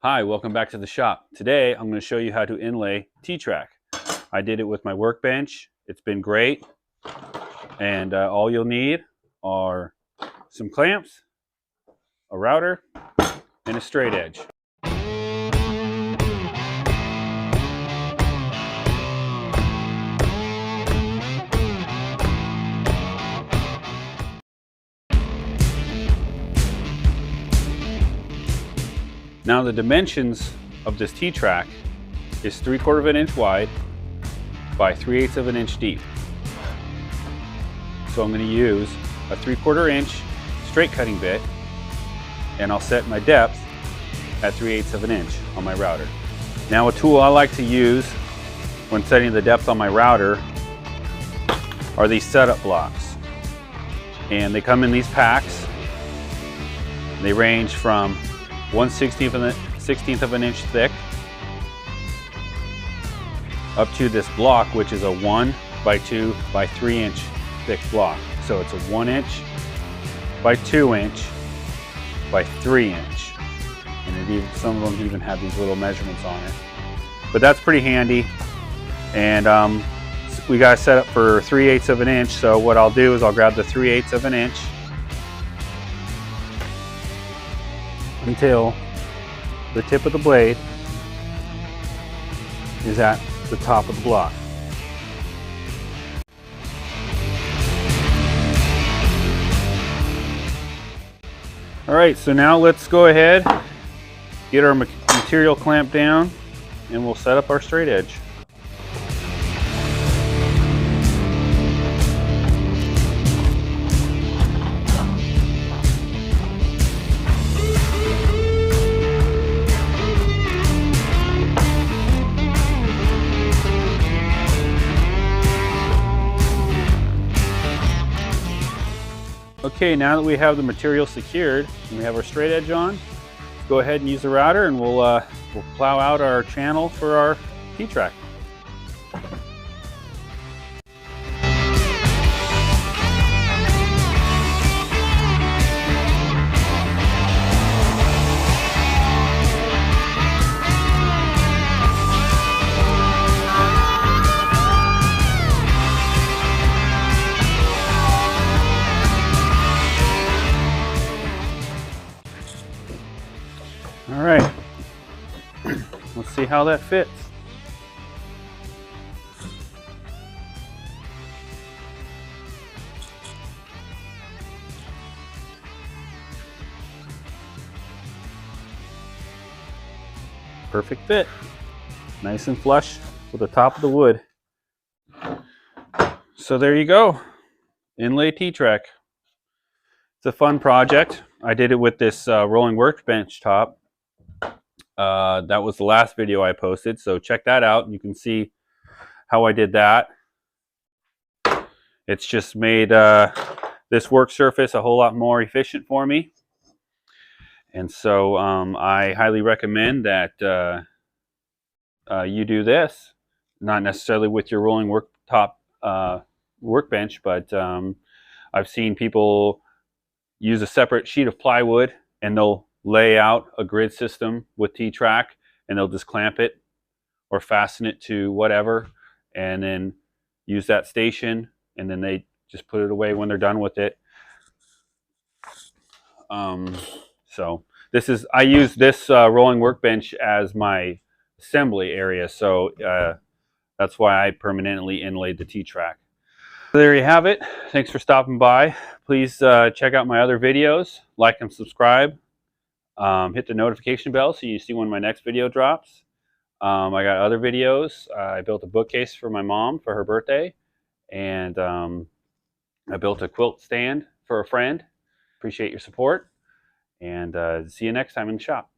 Hi, welcome back to the shop. Today I'm going to show you how to inlay T-Track. I did it with my workbench. It's been great. And all you'll need are some clamps, a router, and a straight edge. Now the dimensions of this T-Track is 3/4 of an inch wide by 3/8 of an inch deep. So I'm going to use a 3/4 inch straight cutting bit, and I'll set my depth at 3/8 of an inch on my router. Now a tool I like to use when setting the depth on my router are these setup blocks. And they come in these packs. They range from 1/16 of an inch thick up to this block, which is a 1 by 2 by 3 inch thick block. So it's a 1 inch by 2 inch by 3 inch. And some of them even have these little measurements on it. But that's pretty handy. And we got it set up for 3/8 of an inch. So what I'll do is I'll grab the 3/8 of an inch until the tip of the blade is at the top of the block. All right, so now let's go ahead, get our material clamped down, and we'll set up our straight edge. Okay, now that we have the material secured and we have our straight edge on, let's go ahead and use the router, and we'll plow out our channel for our T-Track. All right, let's see how that fits. Perfect fit, nice and flush with the top of the wood. So there you go, inlay T-Track. It's a fun project. I did it with this rolling workbench top. That was the last video I posted, so check that out and you can see how I did that. It's just made this work surface a whole lot more efficient for me. And so I highly recommend that you do this, not necessarily with your rolling workbench, but I've seen people use a separate sheet of plywood and they'll lay out a grid system with T-Track, and they'll just clamp it or fasten it to whatever and then use that station, and then they just put it away when they're done with it. So I use this rolling workbench as my assembly area, so that's why I permanently inlaid the T-Track. There you have it. Thanks for stopping by. Please check out my other videos, like and subscribe. Hit the notification bell so you see when my next video drops. I got other videos. I built a bookcase for my mom for her birthday, and I built a quilt stand for a friend. Appreciate your support, and see you next time in the shop.